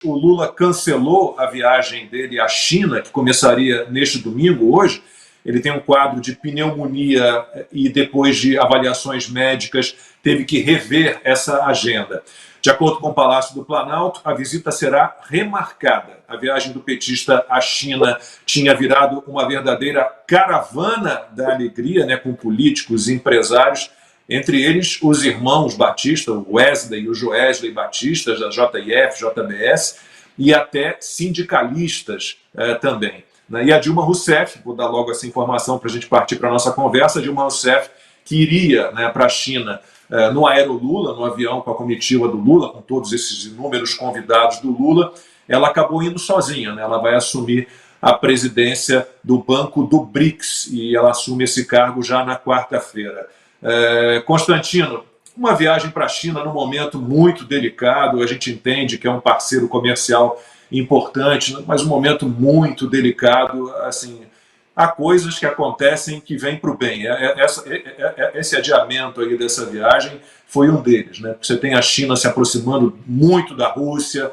o Lula cancelou a viagem dele à China, que começaria neste domingo, hoje. Ele tem um quadro de pneumonia e, depois de avaliações médicas, teve que rever essa agenda. De acordo com o Palácio do Planalto, a visita será remarcada. A viagem do petista à China tinha virado uma verdadeira caravana da alegria, né, com políticos e empresários, entre eles os irmãos Batista, o Wesley e o Joesley Batista, da JIF, JBS, e até sindicalistas também. E a Dilma Rousseff, vou dar logo essa informação para a gente partir para a nossa conversa, a Dilma Rousseff, que iria, né, para a China no Aerolula, no avião com a comitiva do Lula, com todos esses inúmeros convidados do Lula, ela acabou indo sozinha, né? Ela vai assumir a presidência do Banco do BRICS, e ela assume esse cargo já na quarta-feira. Constantino, uma viagem para a China num momento muito delicado, a gente entende que é um parceiro comercial importante, mas um momento muito delicado, assim, há coisas que acontecem que vêm para o bem. Esse adiamento aí dessa viagem foi um deles, né? Porque você tem a China se aproximando muito da Rússia,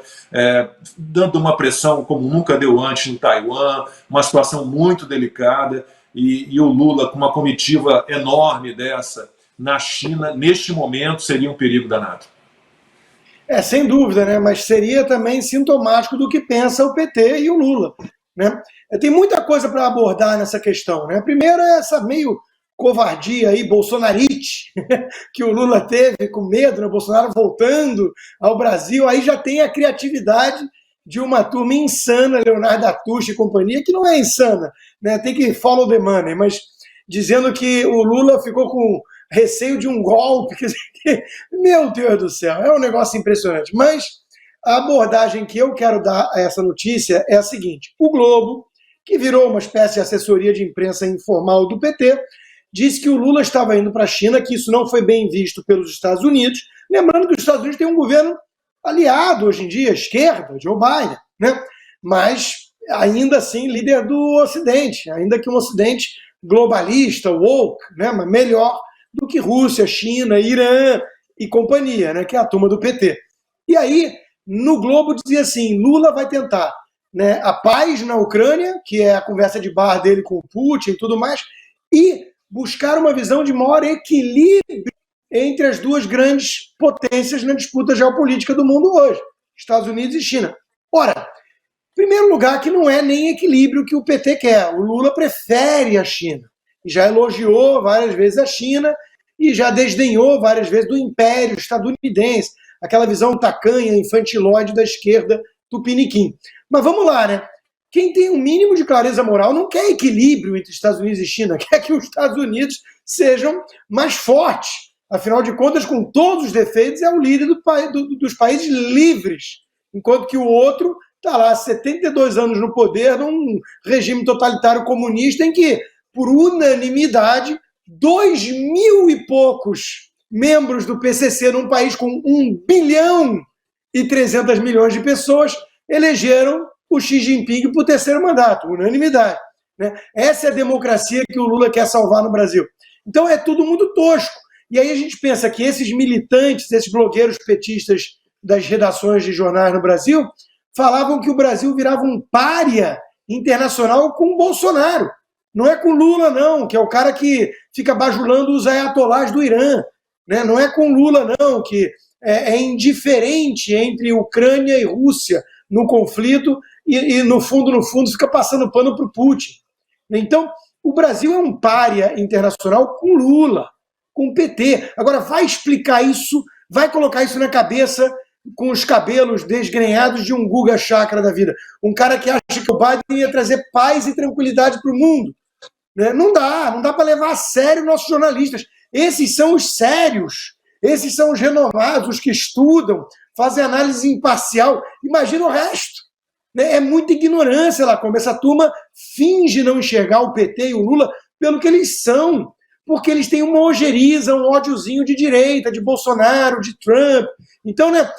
dando uma pressão como nunca deu antes em Taiwan, uma situação muito delicada, e o Lula com uma comitiva enorme dessa na China, neste momento, seria um perigo danado. Sem dúvida, né? Mas seria também sintomático do que pensa o PT e o Lula, né? Tem muita coisa para abordar nessa questão, né? Primeiro é essa meio covardia aí, bolsonarite, que o Lula teve com medo, né? O Bolsonaro voltando ao Brasil, aí já tem a criatividade de uma turma insana, Leonardo Atush e companhia, que não é insana, né? Tem que follow the money, mas dizendo que o Lula ficou com receio de um golpe, meu Deus do céu, é um negócio impressionante. Mas a abordagem que eu quero dar a essa notícia é a seguinte: o Globo, que virou uma espécie de assessoria de imprensa informal do PT, disse que o Lula estava indo para a China, que isso não foi bem visto pelos Estados Unidos, lembrando que os Estados Unidos têm um governo aliado hoje em dia, à esquerda, Joe Biden, né? Mas ainda assim líder do Ocidente, ainda que um Ocidente globalista, woke, né? Mas melhor do que Rússia, China, Irã e companhia, né? Que é a turma do PT. E aí, no Globo dizia assim, Lula vai tentar, né, a paz na Ucrânia, que é a conversa de bar dele com o Putin e tudo mais, e buscar uma visão de maior equilíbrio entre as duas grandes potências na disputa geopolítica do mundo hoje, Estados Unidos e China. Ora, em primeiro lugar, que não é nem equilíbrio que o PT quer. O Lula prefere a China. Já elogiou várias vezes a China e já desdenhou várias vezes do império estadunidense, aquela visão tacanha, infantilóide da esquerda tupiniquim. Mas vamos lá, né? Quem tem um mínimo de clareza moral não quer equilíbrio entre Estados Unidos e China, quer que os Estados Unidos sejam mais fortes. Afinal de contas, com todos os defeitos, é o líder dos países livres, enquanto que o outro está lá há 72 anos no poder, num regime totalitário comunista em que, por unanimidade, 2.000 e poucos membros do PCC, num país com 1 bilhão e 300 milhões de pessoas, elegeram o Xi Jinping para o terceiro mandato, unanimidade, né? Essa é a democracia que o Lula quer salvar no Brasil. Então é tudo muito tosco. E aí a gente pensa que esses militantes, esses blogueiros petistas das redações de jornais no Brasil, falavam que o Brasil virava um pária internacional com o Bolsonaro. Não é com Lula, não, que é o cara que fica bajulando os ayatolás do Irã. Né? Não é com Lula, não, que é indiferente entre Ucrânia e Rússia no conflito e no fundo, fica passando pano para o Putin. Então, o Brasil é um pária internacional com Lula, com o PT. Agora, vai explicar isso, vai colocar isso na cabeça com os cabelos desgrenhados de um Guga Chakra da vida. Um cara que acha que o Biden ia trazer paz e tranquilidade para o mundo. Né? Não dá para levar a sério nossos jornalistas. Esses são os sérios, esses são os renomados, os que estudam, fazem análise imparcial. Imagina o resto. Né? É muita ignorância lá, como essa turma finge não enxergar o PT e o Lula pelo que eles são, porque eles têm uma ojeriza, um ódiozinho de direita, de Bolsonaro, de Trump. Então, né,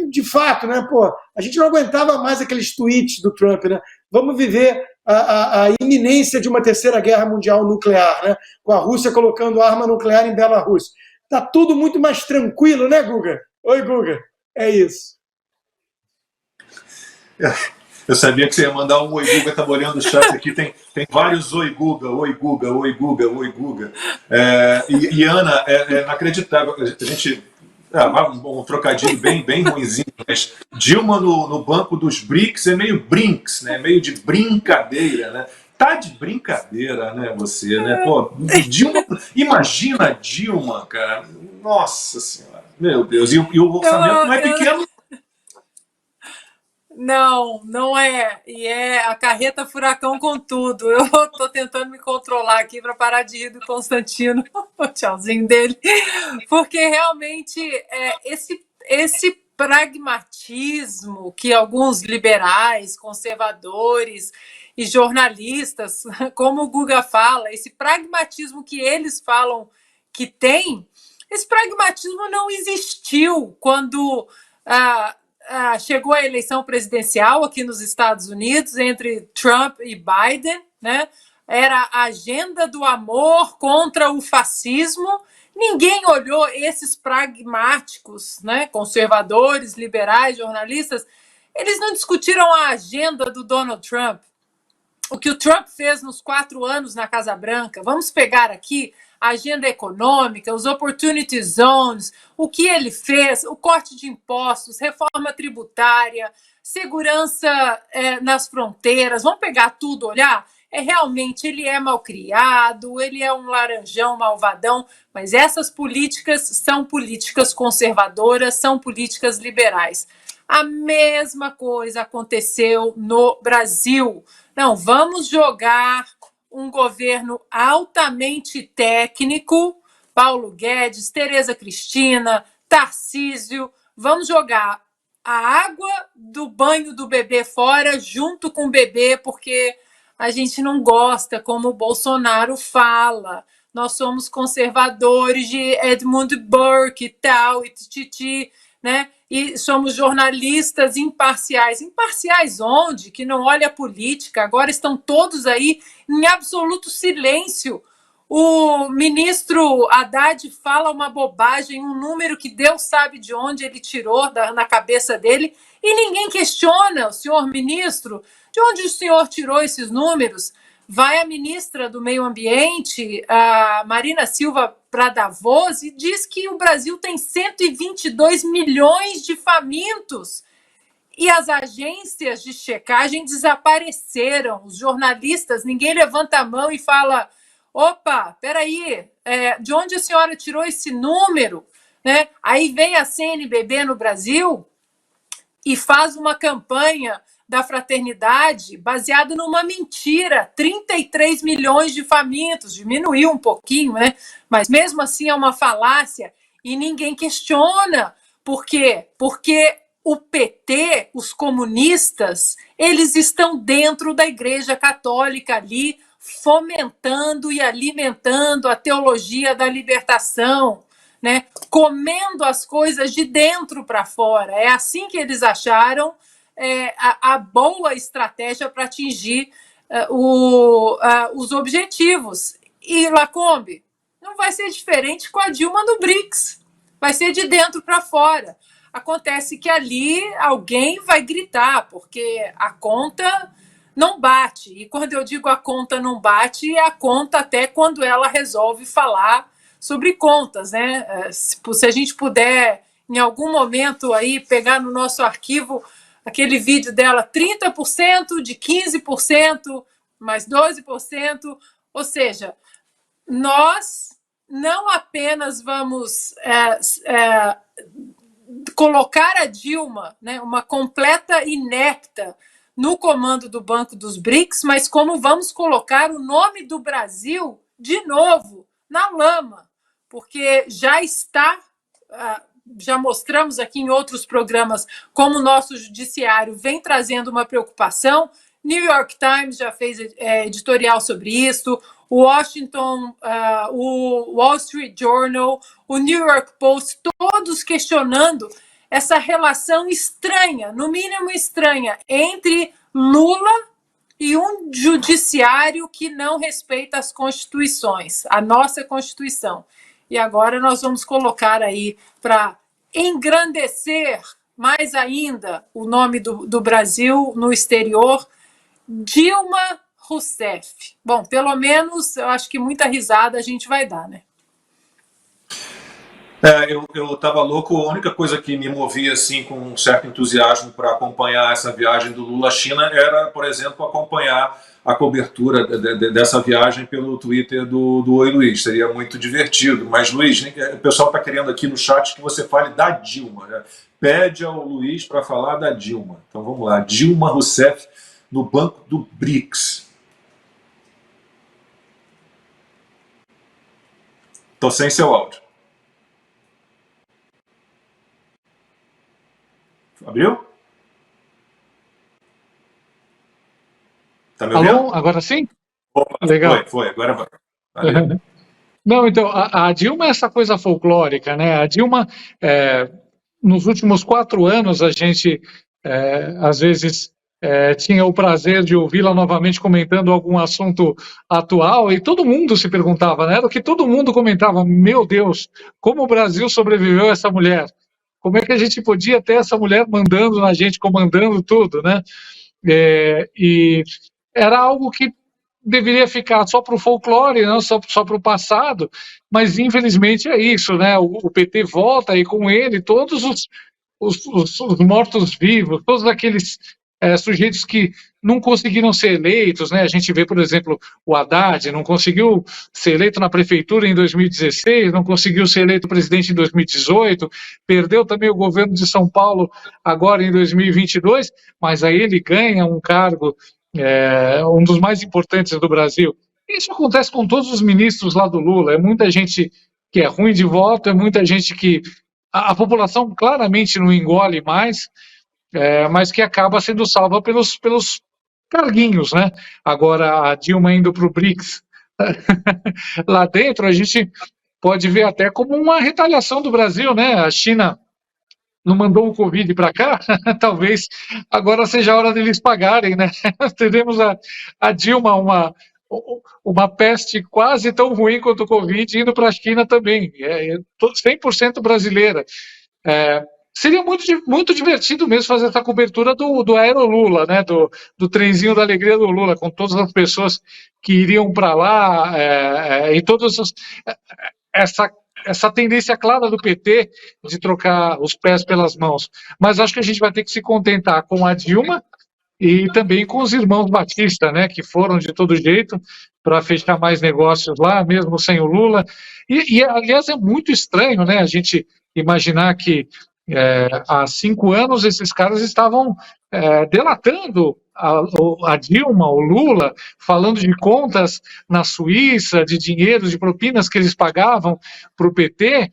de fato, né, pô, a gente não aguentava mais aqueles tweets do Trump, né? Vamos viver a iminência de uma terceira guerra mundial nuclear, né? Com a Rússia colocando arma nuclear em Belarus. Tá tudo muito mais tranquilo, né, Guga? Oi, Guga. É isso. Eu sabia que você ia mandar um oi Guga, estava olhando o chat aqui, tem vários oi Guga, oi Guga, oi Guga, oi Guga. E Ana, é inacreditável. A gente. Um trocadilho bem ruinzinho, mas Dilma no banco dos BRICS é meio brinks, né? Meio de brincadeira, né? Tá de brincadeira, né, você, né? Pô, Dilma, imagina a Dilma, cara. Nossa Senhora, meu Deus. E o orçamento não é pequeno. Não, não é. E é a carreta furacão com tudo. Eu estou tentando me controlar aqui para parar de rir do Constantino, o tchauzinho dele, porque realmente esse pragmatismo que alguns liberais, conservadores e jornalistas, como o Guga fala, esse pragmatismo que eles falam que tem, esse pragmatismo não existiu quando chegou a eleição presidencial aqui nos Estados Unidos entre Trump e Biden, né? Era a agenda do amor contra o fascismo. Ninguém olhou esses pragmáticos, né? Conservadores, liberais, jornalistas. Eles não discutiram a agenda do Donald Trump. O que o Trump fez nos 4 anos na Casa Branca. Vamos pegar aqui a agenda econômica, os opportunity zones, o que ele fez, o corte de impostos, reforma tributária, segurança nas fronteiras. Vamos pegar tudo, olhar? Realmente, ele é malcriado, ele é um laranjão malvadão, mas essas políticas são políticas conservadoras, são políticas liberais. A mesma coisa aconteceu no Brasil. Não, vamos jogar um governo altamente técnico, Paulo Guedes, Tereza Cristina, Tarcísio, vamos jogar a água do banho do bebê fora junto com o bebê, porque a gente não gosta como o Bolsonaro fala. Nós somos conservadores de Edmund Burke e tal, e tititi, né? E somos jornalistas imparciais. Imparciais onde? Que não olha a política. Agora estão todos aí em absoluto silêncio. O ministro Haddad fala uma bobagem, um número que Deus sabe de onde ele tirou na cabeça dele, e ninguém questiona o senhor ministro, de onde o senhor tirou esses números? Vai a ministra do Meio Ambiente, a Marina Silva, para Davos e diz que o Brasil tem 122 milhões de famintos. E as agências de checagem desapareceram. Os jornalistas, ninguém levanta a mão e fala: opa, peraí, de onde a senhora tirou esse número? Né? Aí vem a CNBB no Brasil e faz uma campanha da fraternidade baseado numa mentira, 33 milhões de famintos, diminuiu um pouquinho, né? Mas mesmo assim é uma falácia e ninguém questiona. Por quê? Porque o PT, os comunistas, eles estão dentro da Igreja Católica ali, fomentando e alimentando a teologia da libertação, né? Comendo as coisas de dentro para fora. É assim que eles acharam a boa estratégia para atingir os objetivos. E, Lacombe, não vai ser diferente com a Dilma no BRICS. Vai ser de dentro para fora. Acontece que ali alguém vai gritar, porque a conta não bate. E quando eu digo a conta não bate, é a conta até quando ela resolve falar sobre contas, né? Se a gente puder, em algum momento, aí pegar no nosso arquivo aquele vídeo dela, 30% de 15%, mais 12%, ou seja, nós não apenas vamos colocar a Dilma, né, uma completa inepta, no comando do Banco dos BRICS, mas como vamos colocar o nome do Brasil de novo na lama, porque já está... já mostramos aqui em outros programas como o nosso judiciário vem trazendo uma preocupação. New York Times já fez editorial sobre isso, o Washington, o Wall Street Journal, o New York Post, todos questionando essa relação estranha, no mínimo estranha, entre Lula e um judiciário que não respeita as constituições, a nossa Constituição. E agora nós vamos colocar aí para engrandecer mais ainda o nome do Brasil no exterior, Dilma Rousseff. Bom, pelo menos eu acho que muita risada a gente vai dar, né? Eu estava louco, a única coisa que me movia assim com um certo entusiasmo para acompanhar essa viagem do Lula à China era, por exemplo, acompanhar a cobertura dessa viagem pelo Twitter do Oi Luiz. Seria muito divertido. Mas, Luiz, o pessoal está querendo aqui no chat que você fale da Dilma. Né? Pede ao Luiz para falar da Dilma. Então vamos lá. Dilma Rousseff no Banco do BRICS. Estou sem seu áudio. Abriu? Tá me ouvindo? Alô, agora sim? Opa, legal. Foi, agora vai. Valeu. Não, então, a Dilma é essa coisa folclórica, né? A Dilma, nos últimos 4 anos, a gente, às vezes, tinha o prazer de ouvi-la novamente comentando algum assunto atual, e todo mundo se perguntava, né? Era o que todo mundo comentava: meu Deus, como o Brasil sobreviveu a essa mulher? Como é que a gente podia ter essa mulher mandando na gente, comandando tudo, né? E era algo que deveria ficar só para o folclore, não só para o passado, mas infelizmente é isso, né? O PT volta e com ele todos os mortos-vivos, todos aqueles sujeitos que não conseguiram ser eleitos, né? A gente vê, por exemplo, o Haddad não conseguiu ser eleito na prefeitura em 2016, não conseguiu ser eleito presidente em 2018, perdeu também o governo de São Paulo agora em 2022, mas aí ele ganha um cargo, um dos mais importantes do Brasil. Isso acontece com todos os ministros lá do Lula, é muita gente que é ruim de voto, é muita gente que a população claramente não engole mais, mas que acaba sendo salva pelos carguinhos, né? Agora, a Dilma indo para o BRICS, lá dentro, a gente pode ver até como uma retaliação do Brasil, né? A China não mandou o Covid para cá, talvez agora seja a hora deles pagarem, né? Teremos a Dilma, uma peste quase tão ruim quanto o Covid, indo para a China também, 100% brasileira. Seria muito divertido mesmo fazer essa cobertura do Aerolula, né? Do trenzinho da alegria do Lula, com todas as pessoas que iriam para lá, e todas essa tendência clara do PT de trocar os pés pelas mãos. Mas acho que a gente vai ter que se contentar com a Dilma e também com os irmãos Batista, né, que foram de todo jeito para fechar mais negócios lá, mesmo sem o Lula. E aliás, é muito estranho, né, a gente imaginar que há 5 anos esses caras estavam delatando a Dilma, o Lula, falando de contas na Suíça, de dinheiro, de propinas que eles pagavam para o PT,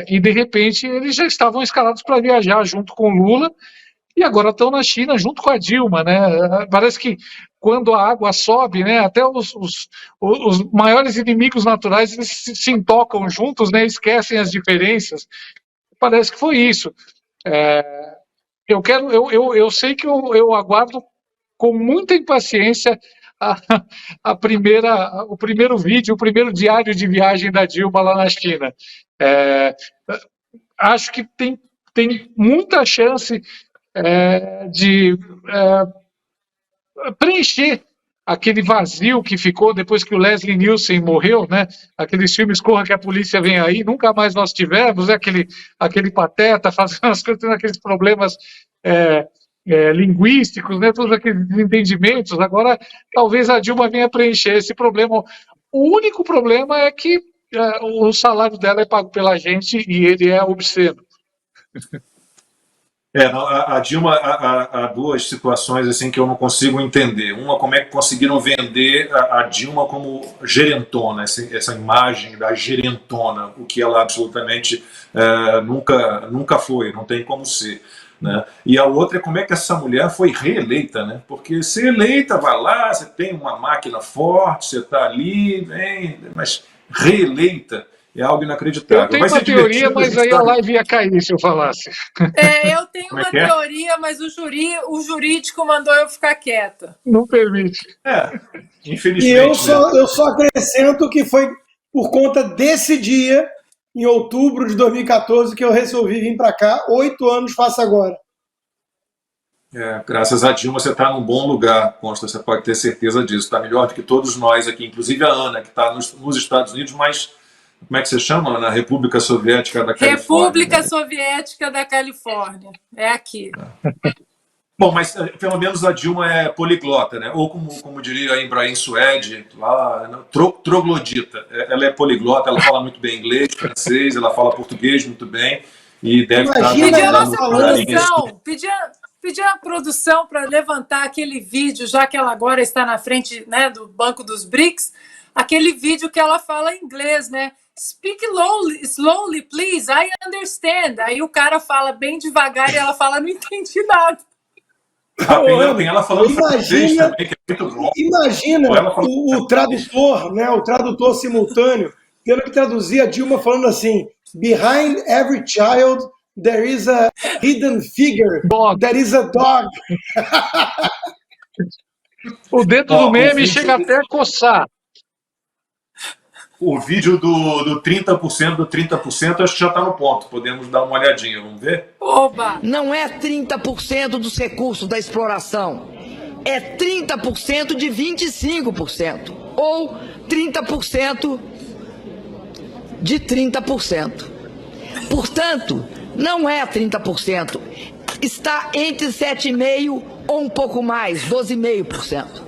e de repente eles já estavam escalados para viajar junto com o Lula, e agora estão na China junto com a Dilma, né? Parece que quando a água sobe, né, até os maiores inimigos naturais eles se intocam juntos, né, esquecem as diferenças. Parece que foi isso. Eu sei que eu aguardo com muita impaciência o primeiro vídeo, o primeiro diário de viagem da Dilma lá na China. Acho que tem muita chance de preencher aquele vazio que ficou depois que o Leslie Nielsen morreu, né? Aqueles filmes Corra que a Polícia Vem Aí, nunca mais nós tivemos, né? Aquele pateta fazendo as coisas, tendo aqueles problemas linguísticos, né? Todos aqueles entendimentos. Agora, talvez a Dilma venha preencher esse problema. O único problema é que o salário dela é pago pela gente e ele é obsceno. A Dilma, há 2 situações assim que eu não consigo entender. Uma, como é que conseguiram vender a Dilma como gerentona, essa imagem da gerentona, o que ela absolutamente nunca foi, não tem como ser. Né? E a outra é como é que essa mulher foi reeleita, né? Porque ser eleita, vai lá, você tem uma máquina forte, você está ali, mas reeleita é algo inacreditável. Eu tenho uma teoria, mas aí a live ia cair se eu falasse. Eu tenho uma teoria, mas o jurídico mandou eu ficar quieta. Não permite. Infelizmente. E eu só acrescento que foi por conta desse dia em outubro de 2014 que eu resolvi vir para cá. 8 anos faço agora. Graças a Dilma você está num bom lugar, Consta, você pode ter certeza disso. Está melhor do que todos nós aqui, inclusive a Ana, que está nos Estados Unidos, mas como é que você chama? Na República Soviética da Califórnia. República Soviética da Califórnia. É aqui. Bom, mas pelo menos a Dilma é poliglota, né? Ou como diria Ibrahim Suede, lá, troglodita. Ela é poliglota, ela fala muito bem inglês, francês, ela fala português muito bem e deve estar... Pedir a nossa produção, pedir a produção para levantar aquele vídeo, já que ela agora está na frente, né, do Banco dos BRICS, aquele vídeo que ela fala em inglês, né? Speak slowly, please, I understand. Aí o cara fala bem devagar e ela fala, não entendi nada. Tem ela falando francês também, que é muito bom. Imagina o tradutor, né, o tradutor simultâneo, tendo que traduzir a Dilma falando assim: behind every child there is a hidden figure, there is a dog. O dedo do meme chega até a coçar. O vídeo do 30%, acho que já está no ponto. Podemos dar uma olhadinha, vamos ver? Oba! Não é 30% dos recursos da exploração, é 30% de 25%, ou 30% de 30%. Portanto, não é 30%, está entre 7,5% ou um pouco mais, 12,5%.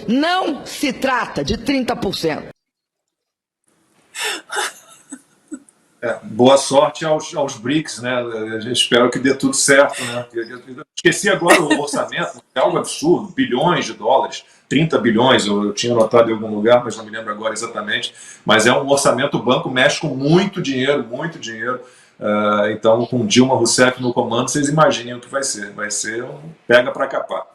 Não se trata de 30%. Boa sorte aos BRICS, né? Espero que dê tudo certo, né? Esqueci agora o orçamento, é algo absurdo, bilhões de dólares, 30 bilhões, eu tinha anotado em algum lugar, mas não me lembro agora exatamente. Mas é um orçamento, o banco mexe com muito dinheiro, muito dinheiro. Então, com Dilma Rousseff no comando, vocês imaginem o que vai ser. Vai ser um pega para capar.